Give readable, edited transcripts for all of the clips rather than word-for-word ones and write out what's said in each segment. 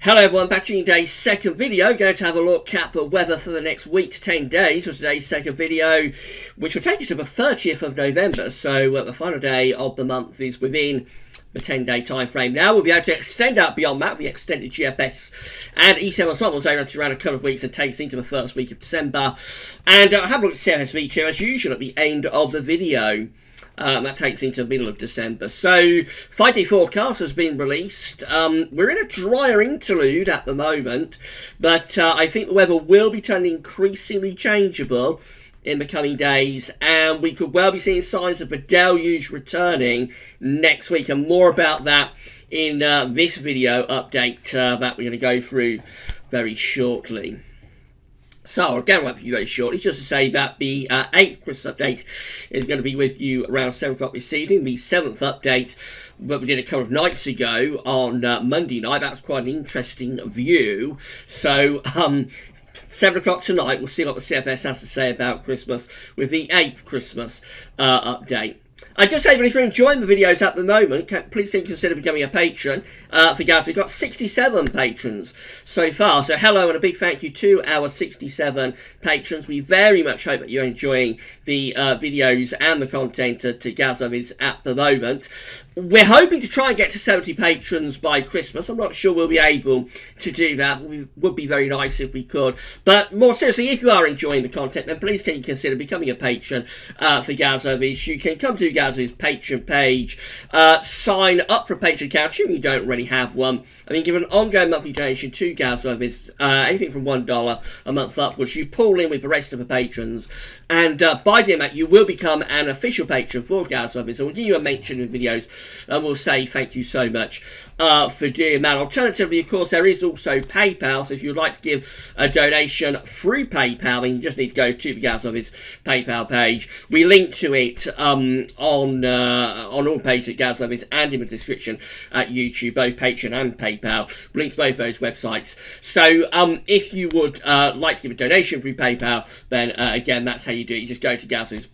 Hello everyone, back to today's second video. Going to have a look at the weather for the next week to 10 days for today's second video, which will take us to the 30th of November. So the final day of the month is within the 10-day time frame. Now we'll be able to extend out beyond that, the extended GFS and E7 ensembles around a couple of weeks and take us into the first week of December. And have a look at CFSV2 as usual at the end of the video. That takes into the middle of December. So, 5-day forecast has been released. We're in a drier interlude at the moment, but I think the weather will be turning increasingly changeable in the coming days, and we could well be seeing signs of a deluge returning next week, and more about that in this video update that we're going to go through very shortly. So, I'll get on with you very shortly, just to say that the 8th Christmas update is going to be with you around 7 o'clock this evening. The 7th update that we did a couple of nights ago on Monday night, that was quite an interesting view. So, 7 o'clock tonight, we'll see what the CFS has to say about Christmas with the 8th Christmas update. I just say, if you're enjoying the videos at the moment, please consider becoming a patron. For Gaz, we've got 67 patrons so far. So hello and a big thank you to our 67 patrons. We very much hope that you're enjoying the videos and the content to Gazovids at the moment. We're hoping to try and get to 70 patrons by Christmas. I'm not sure we'll be able to do that. It would be very nice if we could. But more seriously, if you are enjoying the content, then please can you consider becoming a patron for Gazovids. You can come to Gaz's Patreon page, sign up for a Patreon account, assuming you don't already have one, and then give an ongoing monthly donation to Gazovids, anything from $1 a month upwards. You pull in with the rest of the patrons, and by doing that, you will become an official patron for Gazovids, and we'll give you a mention in videos, and we'll say thank you so much for doing that. Alternatively, of course, there is also PayPal, so if you'd like to give a donation through PayPal, then you just need to go to the Gazovids PayPal page. We link to it on all pages at Gazovids and in the description at YouTube, both Patreon and PayPal. We link to both those websites. So if you would like to give a donation through PayPal, then again, that's how you do it. You just go to Gazovids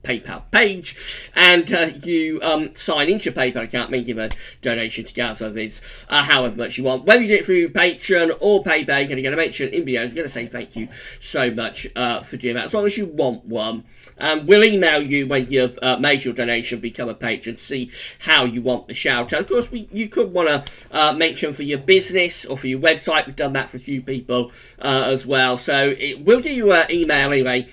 PayPal page and you sign into your PayPal account and give a donation to Gazovids however much you want. Whether you do it through Patreon or PayPal, you're going to get a mention in videos. We're going to say thank you so much for doing that, as long as you want one. We'll email you when you've made your donation, become a patron, to see how you want the shout out. Of course, you could want to mention for your business or for your website. We've done that for a few people as well. So we'll do you an email anyway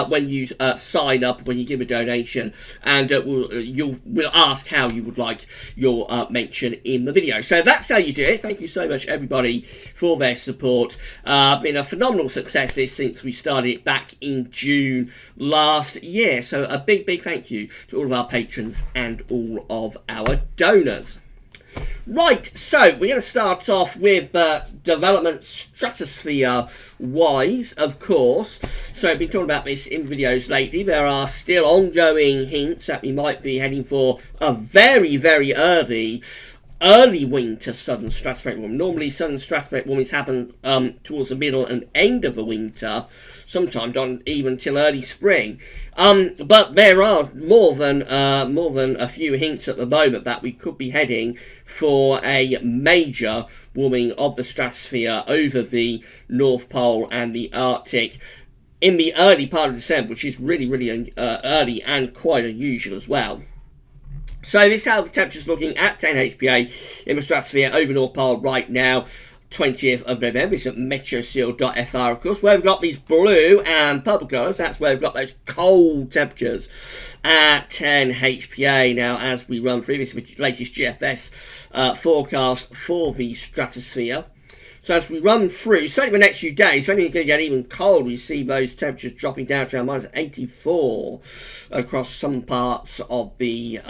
when you sign up, when you give a donation, and we'll ask how you would like your mention in the video. So that's how you do it. Thank you so much, everybody, for their support. Been a phenomenal success since we started it back in June last year. So a big thank you to all of our patrons and all of our donors. Right, so we're going to start off with development Stratosphere wise, of course. So I've been talking about this in videos lately. There are still ongoing hints that we might be heading for a very early winter southern stratospheric warming. Normally, southern stratospheric warmings happen towards the middle and end of the winter, sometimes not even till early spring. But there are more than a few hints at the moment that we could be heading for a major warming of the stratosphere over the North Pole and the Arctic in the early part of December, which is really early and quite unusual as well. So this is how the temperature's looking at 10 HPA in the stratosphere over North Pole right now, 20th of November. It's at meteoseal.fr, of course, where we've got these blue and purple colours. That's where we've got those cold temperatures at 10 HPA. Now, as we run through this, the latest GFS forecast for the stratosphere. So as we run through, certainly the next few days, certainly it's going to get even cold. We see those temperatures dropping down to around minus 84 across some parts of the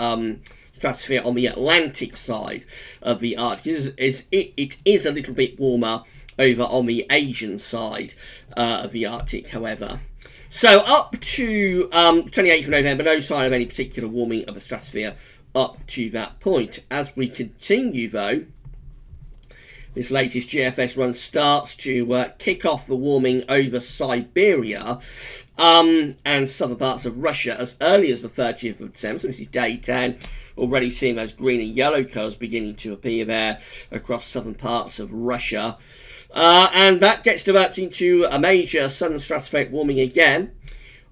stratosphere on the Atlantic side of the Arctic. It is a little bit warmer over on the Asian side of the Arctic, however. So up to 28th of November, no sign of any particular warming of the stratosphere up to that point. As we continue, though, this latest GFS run starts to kick off the warming over Siberia and southern parts of Russia as early as the 30th of December. So this is day 10. Already seeing those green and yellow colours beginning to appear there across southern parts of Russia. And that gets developed into a major southern stratospheric warming again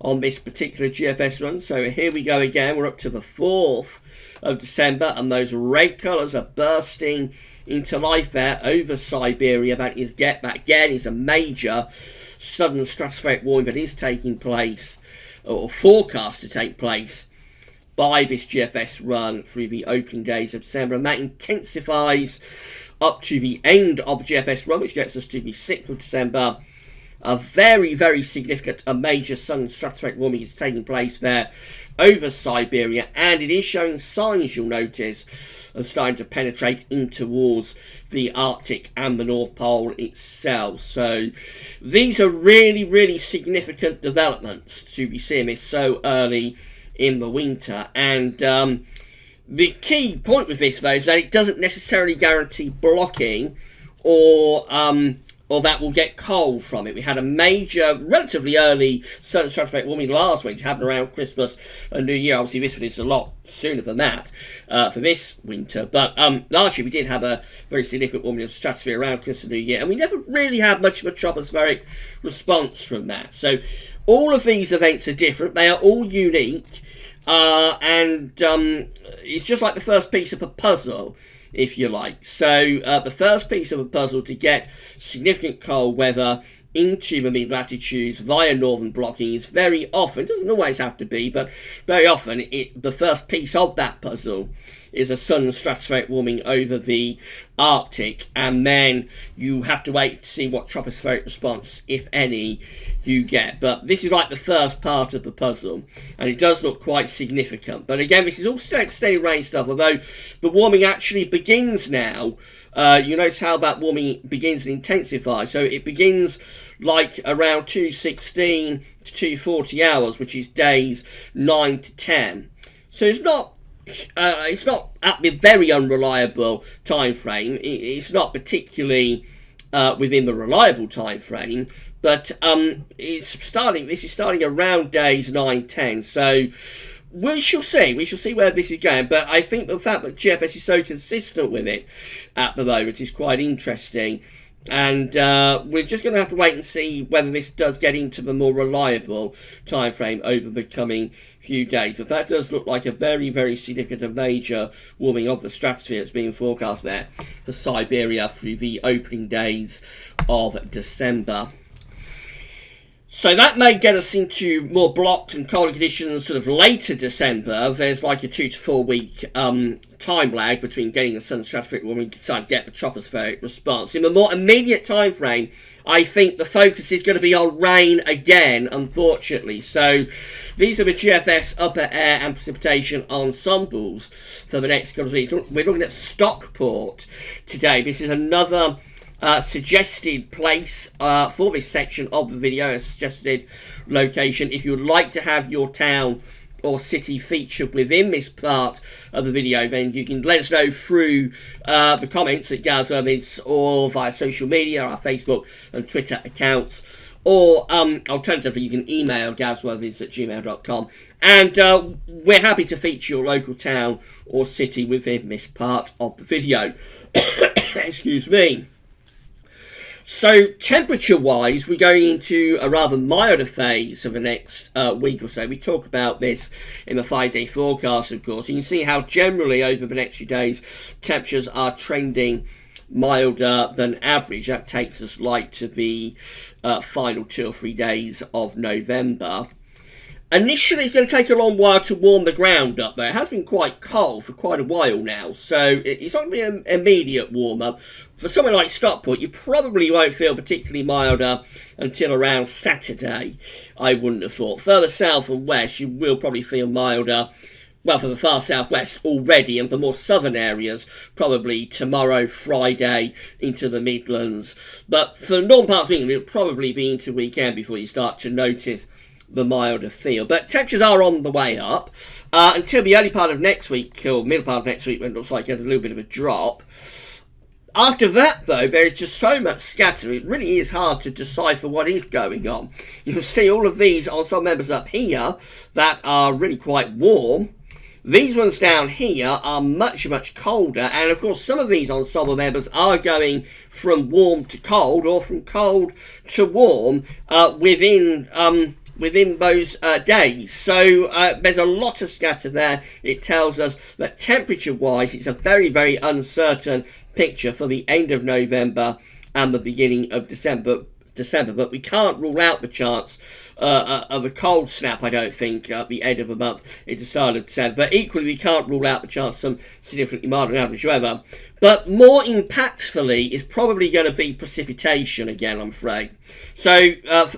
on this particular GFS run. So here we go again. We're up to the 4th of December, and those red colours are bursting into life there over Siberia. That again is a major southern stratospheric warming that is taking place, or forecast to take place, by this GFS run through the opening days of December, and that intensifies up to the end of the GFS run, which gets us to the 6th of December. A very, very significant and major southern stratospheric warming is taking place there over Siberia, and it is showing signs, you'll notice, of starting to penetrate in towards the Arctic and the North Pole itself. So these are really, really significant developments to be seeing this so early in the winter. And the key point with this, though, is that it doesn't necessarily guarantee blocking or that will get cold from it. We had a major, relatively early southern stratospheric warming last week, which happened around Christmas and New Year. Obviously, this one is a lot sooner than that for this winter. But last year, we did have a very significant warming of the stratosphere around Christmas and New Year, and we never really had much of a tropospheric response from that. So all of these events are different. They are all unique, and it's just like the first piece of a puzzle, if you like. So the first piece of a puzzle to get significant cold weather into the mid-latitudes via northern blocking is very often, doesn't always have to be, but very often the first piece of that puzzle is a southern stratospheric warming over the Arctic, and then you have to wait to see what tropospheric response, if any, you get. But this is like the first part of the puzzle, and it does look quite significant. But again, this is all still extended range stuff, although the warming actually begins now. You notice how that warming begins and intensifies. So it begins like around 2:16 to 2:40 hours, which is days 9 to 10. So it's not at the very unreliable time frame. It's not particularly within the reliable time frame, but this is starting around days 9-10. So we shall see where this is going. But I think the fact that GFS is so consistent with it at the moment is quite interesting. And we're just going to have to wait and see whether this does get into the more reliable time frame over the coming few days. But that does look like a very, very significant and major warming of the stratosphere that's being forecast there for Siberia through the opening days of December. So that may get us into more blocked and colder conditions sort of later December. There's like a 2 to 4 week time lag between getting the southern stratospheric warming and deciding to get the tropospheric response. In the more immediate time frame, I think the focus is going to be on rain again, unfortunately. So these are the GFS upper air and precipitation ensembles for the next couple of weeks. We're looking at Stockport today. This is another suggested place for this section of the video, a suggested location. If you would like to have your town or city featured within this part of the video, then you can let us know through the comments at GazWormeds or via social media, our Facebook and Twitter accounts, or alternatively you can email gazwormeds@gmail.com, and we're happy to feature your local town or city within this part of the video. Excuse me. So temperature-wise, we're going into a rather milder phase for the next week or so. We talk about this in the 5-day forecast, of course. You can see how generally over the next few days, temperatures are trending milder than average. That takes us like to the final 2 or 3 days of November. Initially, it's going to take a long while to warm the ground up, though. It has been quite cold for quite a while now, so it's not going to be an immediate warm-up. For somewhere like Stockport, you probably won't feel particularly milder until around Saturday, I wouldn't have thought. Further south and west, you will probably feel milder, well, for the far southwest already, and the more southern areas, probably tomorrow, Friday, into the Midlands. But for the northern parts of England, it'll probably be into weekend before you start to notice the milder feel. But temperatures are on the way up until the early part of next week, or middle part of next week, when it looks like you had a little bit of a drop. After that, though, there is just so much scatter, it really is hard to decipher what is going on. You'll see all of these ensemble members up here that are really quite warm. These ones down here are much, much colder, and of course some of these ensemble members are going from warm to cold, or from cold to warm within those days. So there's a lot of scatter there. It tells us that temperature-wise, it's a very, very uncertain picture for the end of November and the beginning of December, but we can't rule out the chance of a cold snap, I don't think, at the end of the month into start of December. But equally, we can't rule out the chance of some significantly milder than average weather. But more impactfully is probably going to be precipitation again, I'm afraid. So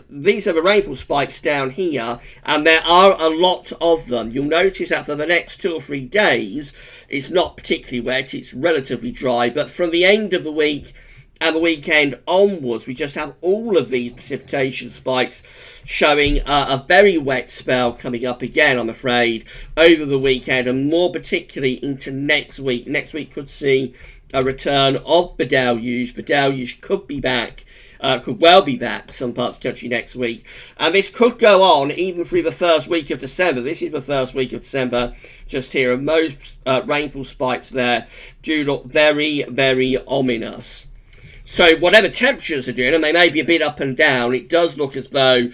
these are the rainfall spikes down here, and there are a lot of them. You'll notice that for the next 2 or 3 days, it's not particularly wet, it's relatively dry, but from the end of the week and the weekend onwards, we just have all of these precipitation spikes showing a very wet spell coming up again, I'm afraid, over the weekend, and more particularly into next week. Next week could see a return of the deluge. The deluge could be back. Could well be back some parts of the country next week. And this could go on even through the first week of December. This is the first week of December just here, and those rainfall spikes there do look very, very ominous. So whatever temperatures are doing, and they may be a bit up and down, it does look as though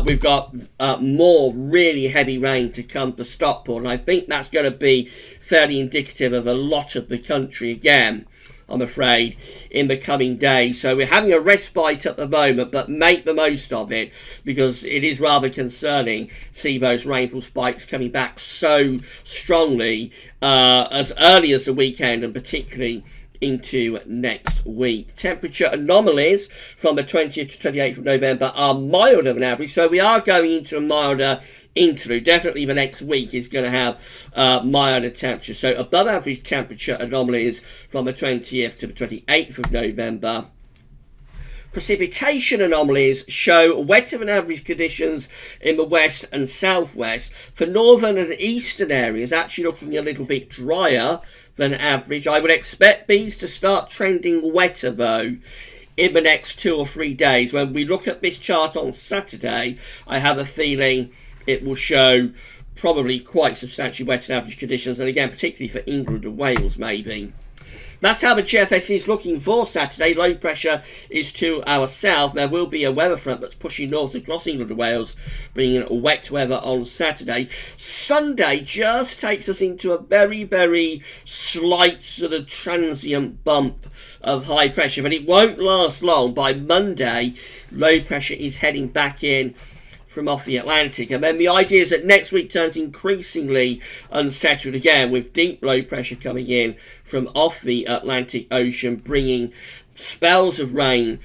we've got more really heavy rain to come for Stockport. And I think that's going to be fairly indicative of a lot of the country again, I'm afraid, in the coming days. So we're having a respite at the moment, but make the most of it, because it is rather concerning to see those rainfall spikes coming back so strongly as early as the weekend, and particularly into next week. Temperature anomalies from the 20th to 28th of November are milder than average, so we are going into a milder interlude. Definitely the next week is going to have milder temperature. So above average temperature anomalies from the 20th to the 28th of November. Precipitation anomalies show wetter than average conditions in the west and southwest. For northern and eastern areas, actually looking a little bit drier than average. I would expect these to start trending wetter, though, in the next 2 or 3 days. When we look at this chart on Saturday, I have a feeling it will show probably quite substantially wetter than average conditions, and again, particularly for England and Wales, maybe. That's how the GFS is looking for Saturday. Low pressure is to our south. There will be a weather front that's pushing north across England and Wales, bringing wet weather on Saturday. Sunday just takes us into a very, very slight sort of transient bump of high pressure, but it won't last long. By Monday, low pressure is heading back in from off the Atlantic, and then the idea is that next week turns increasingly unsettled again, with deep low pressure coming in from off the Atlantic Ocean, bringing spells of rain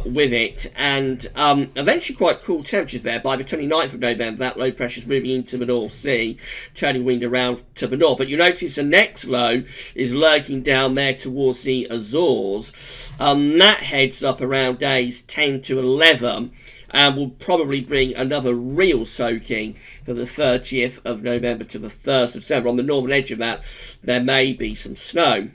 with it, and eventually quite cool temperatures there. By the 29th of November, that low pressure is moving into the North Sea, turning wind around to the north. But you notice the next low is lurking down there towards the Azores. That heads up around days 10 to 11, and will probably bring another real soaking for the 30th of November to the 1st of December. On the northern edge of that, there may be some snow.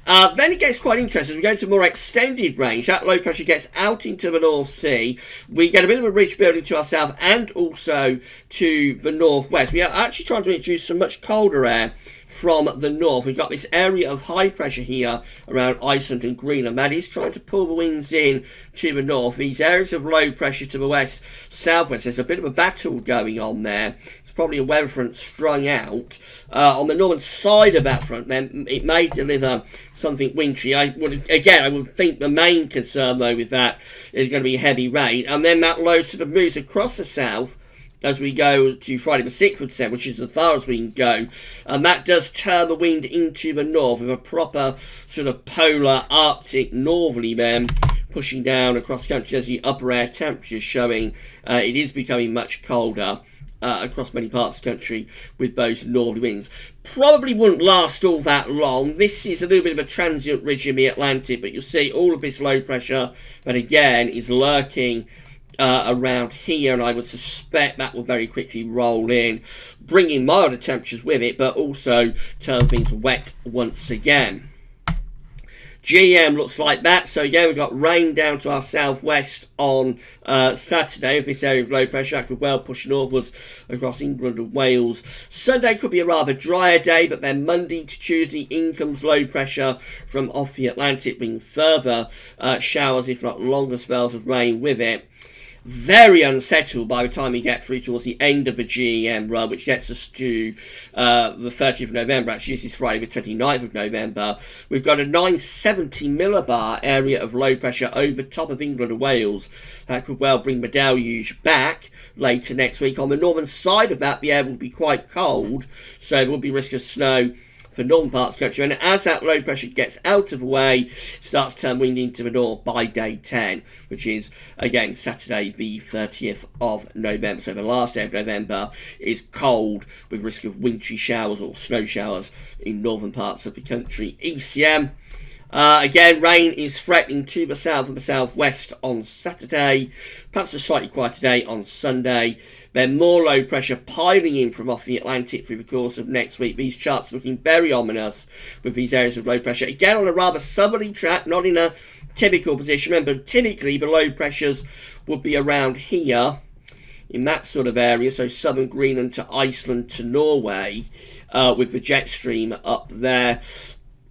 Then it gets quite interesting. We go into more extended range. That low pressure gets out into the North Sea. We get a bit of a ridge building to our south and also to the northwest. We are actually trying to introduce some much colder air from the north. We've got this area of high pressure here around Iceland and Greenland. That is trying to pull the winds in to the north. These areas of low pressure to the west, southwest, there's a bit of a battle going on there. It's probably a weather front strung out. On the northern side of that front, then, it may deliver something wintry. I would think the main concern, though, with that is going to be heavy rain. And then that low sort of moves across the south as we go to Friday the 6th of December, which is as far as we can go. And that does turn the wind into the north with a proper sort of polar Arctic northerly then pushing down across the country as the upper air temperatures showing it is becoming much colder across many parts of the country with those northerly winds. Probably wouldn't last all that long. This is a little bit of a transient ridge in the Atlantic, but you'll see all of this low pressure that again is lurking around here, and I would suspect that will very quickly roll in, bringing milder temperatures with it, but also turn things wet once again. GEM looks like that. So again, we've got rain down to our southwest on Saturday. If this area of low pressure, that could well push northwards across England and Wales. Sunday could be a rather drier day, but then Monday to Tuesday, in comes low pressure from off the Atlantic, bringing further showers, if not longer spells of rain with it. Very unsettled by the time we get through towards the end of the GEM run, which gets us to the 30th of November. Actually, this is Friday the 29th of November. We've got a 970 millibar area of low pressure over top of England and Wales. That could well bring the deluge back later next week. On the northern side of that, the air will be quite cold, so there will be risk of snow for northern parts of the country, and as that low pressure gets out of the way, starts to turn wind into the north by day 10, which is again Saturday the 30th of November. So the last day of November is cold with risk of wintry showers or snow showers in northern parts of the country. ECM. Again, rain is threatening to the south and the southwest on Saturday, perhaps a slightly quieter day on Sunday. Then more low pressure piling in from off the Atlantic through the course of next week. These charts looking very ominous with these areas of low pressure. Again, on a rather southerly track, not in a typical position. Remember, typically the low pressures would be around here, in that sort of area, so southern Greenland to Iceland to Norway, with the jet stream up there.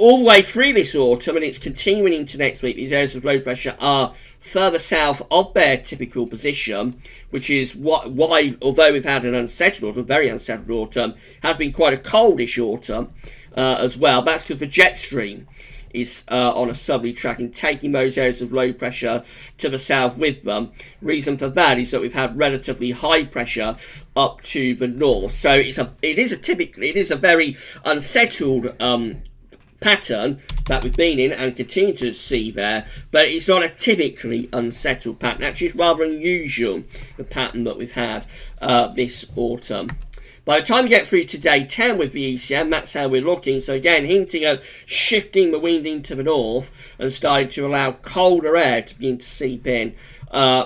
All the way through this autumn, and it's continuing into next week, these areas of low pressure are further south of their typical position, which is why, although we've had an unsettled autumn, very unsettled autumn, has been quite a coldish autumn as well. That's because the jet stream is on a southerly track and taking those areas of low pressure to the south with them. Reason for that is that we've had relatively high pressure up to the north. So it is a very unsettled pattern that we've been in and continue to see there, but it's not a typically unsettled pattern. Actually, it's rather unusual, the pattern that we've had this autumn. By the time we get through to day 10 with the ECM, that's how we're looking. So again, hinting at shifting the wind into the north and starting to allow colder air to begin to seep in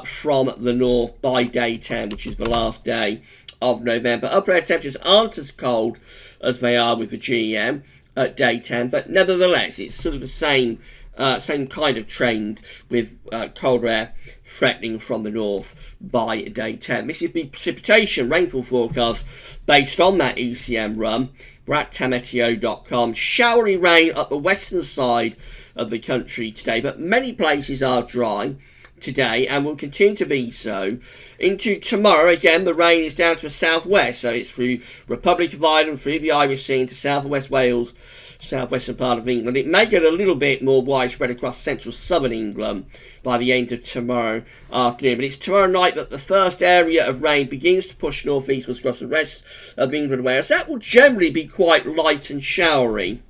from the north by day 10, which is the last day of November. Upper air temperatures aren't as cold as they are with the GEM at day 10, but nevertheless it's sort of the same kind of trend with colder air threatening from the north by day 10. This is the precipitation rainfall forecast based on that ECM run. We're at tameteo.com. Showery rain up the western side of the country today, but many places are dry today and will continue to be so into tomorrow. Again, the rain is down to the southwest, so it's through Republic of Ireland, through the Irish Sea into south and west Wales, southwestern part of England. It may get a little bit more widespread across central southern England by the end of tomorrow afternoon, but it's tomorrow night that the first area of rain begins to push northeastwards across the rest of England and Wales. That will generally be quite light and showery,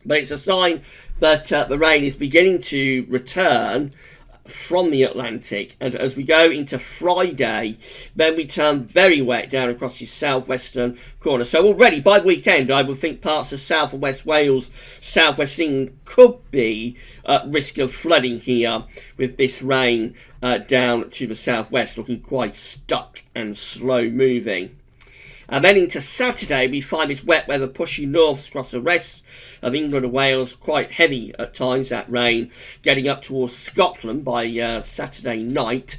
but it's a sign that the rain is beginning to return from the Atlantic, and as we go into Friday, then we turn very wet down across the southwestern corner. So already by the weekend, I would think parts of south and west Wales, southwest England could be at risk of flooding here with this rain down to the southwest, looking quite stuck and slow moving. And then into Saturday, we find this wet weather pushing north across the rest of England and Wales, quite heavy at times, that rain, getting up towards Scotland by Saturday night,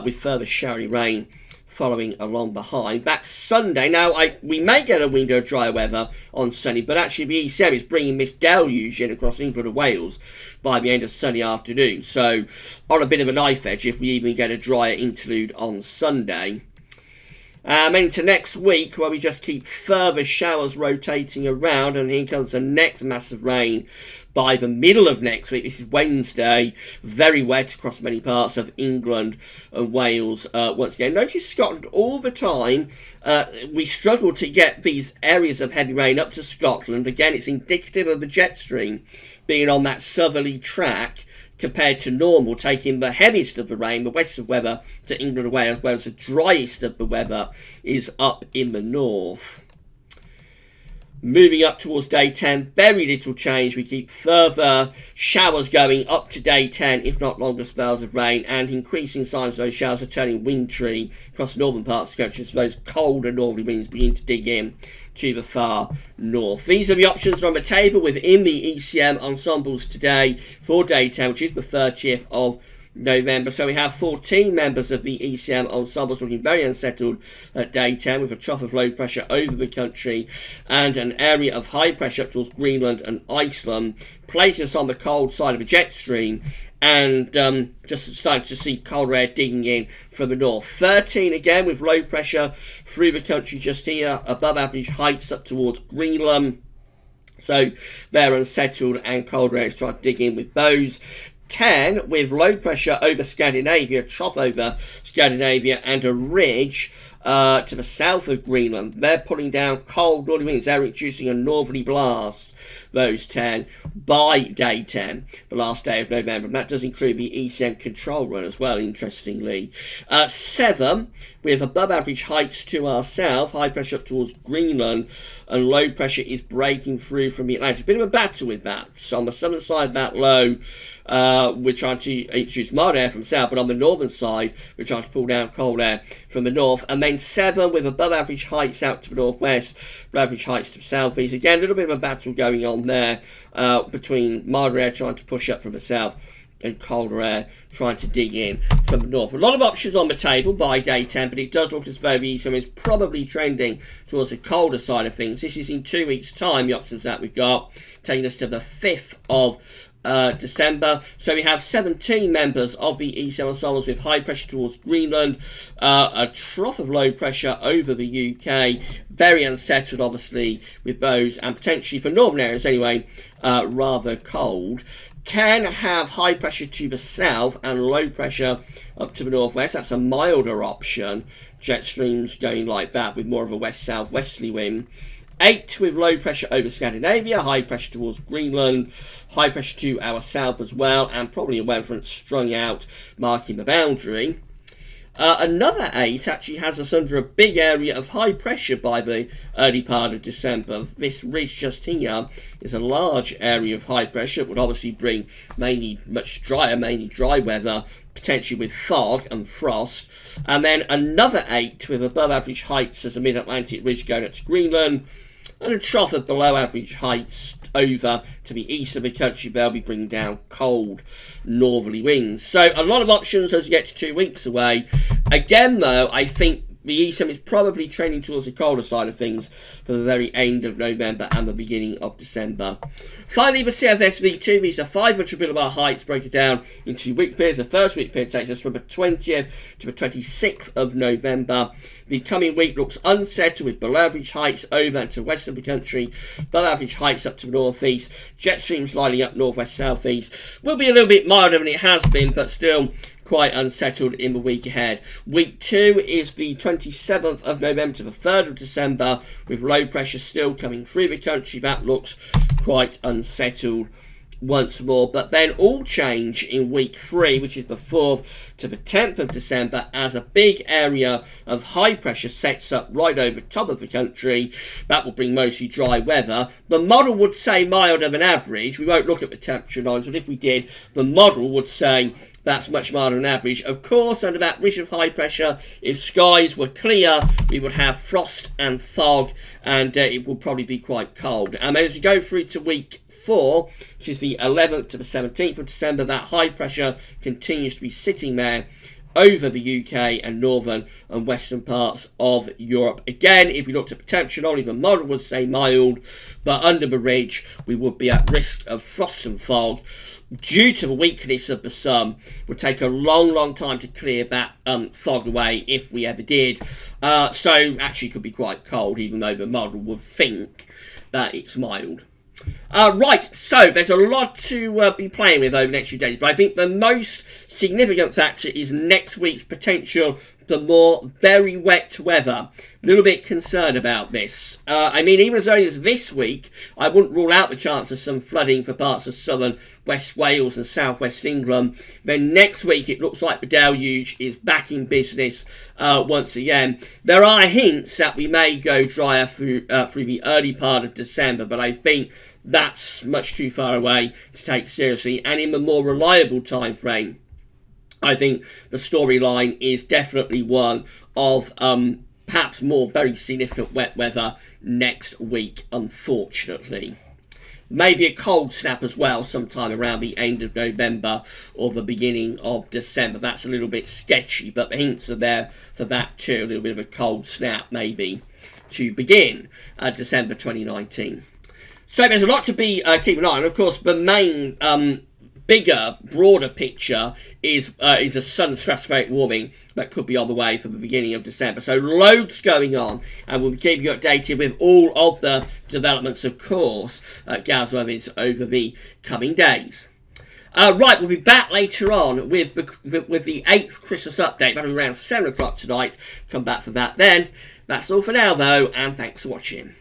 with further showery rain following along behind. That's Sunday. Now, we may get a window of dry weather on Sunday, but actually the ECM is bringing this deluge in across England and Wales by the end of Sunday afternoon. So, on a bit of a knife edge if we even get a drier interlude on Sunday. Into next week, where we just keep further showers rotating around, and here comes the next massive rain by the middle of next week. This is Wednesday, very wet across many parts of England and Wales once again. Notice Scotland all the time. We struggle to get these areas of heavy rain up to Scotland. Again, it's indicative of the jet stream being on that southerly track compared to normal, taking the heaviest of the rain, the west of weather, to England and Wales, whereas the driest of the weather is up in the north. Moving up towards day 10, very little change. We keep further showers going up to day 10, if not longer spells of rain, and increasing signs of those showers are turning wintry across the northern parts of the country, so those colder northerly winds begin to dig in to the far north. These are the options on the table within the ECM ensembles today for day 10, which is the 30th of November. So we have 14 members of the ECM ensembles looking very unsettled at day 10, with a trough of low pressure over the country and an area of high pressure up towards Greenland and Iceland, placing us on the cold side of a jet stream, and just starting to see colder air digging in from the north. 13 again with low pressure through the country just here, above average heights up towards Greenland. So they're unsettled and colder air is trying to dig in with those. 10 with low pressure over Scandinavia, trough over Scandinavia, and a ridge to the south of Greenland. They're pulling down cold northerly winds. They're introducing a northerly blast, those 10, by day 10, the last day of November. And that does include the ECM control run as well, interestingly. 7 with above average heights to our south, high pressure up towards Greenland, and low pressure is breaking through from the Atlantic. A bit of a battle with that. So on the southern side of that low, we're trying to introduce mild air from south, but on the northern side, we're trying to pull down cold air from the north. And then 7 with above average heights out to the northwest, above average heights to the southeast. Again, a little bit of a battle going on there between milder air trying to push up from the south and colder air trying to dig in from the north. A lot of options on the table by day 10, but it does look as though the ECM is probably trending towards the colder side of things. This is in 2 weeks' time, the options that we've got, taking us to the 5th of December. So we have 17 members of the ECM ensembles with high pressure towards Greenland, a trough of low pressure over the UK, very unsettled obviously with those, and potentially for northern areas anyway, rather cold. 10 have high pressure to the south and low pressure up to the northwest. That's a milder option. Jet streams going like that with more of a west-southwesterly wind. 8 with low pressure over Scandinavia, high pressure towards Greenland, high pressure to our south as well, and probably a weather front strung out, marking the boundary. Another 8 actually has us under a big area of high pressure by the early part of December. This ridge just here is a large area of high pressure. It would obviously bring mainly dry weather, potentially with fog and frost. And then another 8 with above average heights as a mid-Atlantic ridge going up to Greenland, and a trough of below average heights over to the east of the country. They'll be bringing down cold northerly winds. So a lot of options as we get to 2 weeks away. Again, though, I think the ECM is probably trending towards the colder side of things for the very end of November and the beginning of December. Finally, the CFSV2, these are 500 millibar heights broken down into week periods. The first week period takes us from the 20th to the 26th of November. The coming week looks unsettled with below average heights over to the west of the country, above average heights up to the northeast, jet streams lining up northwest southeast. Will be a little bit milder than it has been, but still quite unsettled in the week ahead. Week 2 is the 27th of November to the 3rd of December, with low pressure still coming through the country. That looks quite unsettled once more, but then all change in week 3, which is the 4th to the 10th of December, as a big area of high pressure sets up right over top of the country. That will bring mostly dry weather. The model would say milder than average. We won't look at the temperature lines, but if we did, the model would say that's much milder than average. Of course, under that ridge of high pressure, if skies were clear, we would have frost and fog, and it will probably be quite cold. And as we go through to week 4, which is the 11th to the 17th of December, that high pressure continues to be sitting there over the UK and northern and western parts of Europe. Again, if we looked at the temperature, not even model would say mild, but under the ridge, we would be at risk of frost and fog. Due to the weakness of the sun, it would take a long time to clear that fog away if we ever did. So actually it could be quite cold, even though the model would think that it's mild. Right, so there's a lot to be playing with over the next few days, but I think the most significant factor is next week's potential for more very wet weather. A little bit concerned about this. I mean, even as early as this week, I wouldn't rule out the chance of some flooding for parts of southern West Wales and southwest England. Then next week, it looks like the deluge is back in business once again. There are hints that we may go drier through the early part of December, but I think that's much too far away to take seriously. And in the more reliable time frame, I think the storyline is definitely one of perhaps more very significant wet weather next week, unfortunately. Maybe a cold snap as well sometime around the end of November or the beginning of December. That's a little bit sketchy, but the hints are there for that too. A little bit of a cold snap maybe to begin December 2019. So there's a lot to be keeping an eye on. Of course, the main bigger, broader picture is a sudden stratospheric warming that could be on the way for the beginning of December. So loads going on, and we'll keep you updated with all of the developments, of course, Gasworthy's over the coming days. Right, we'll be back later on with the 8th Christmas update. That'll be around 7 o'clock tonight. Come back for that then. That's all for now, though, and thanks for watching.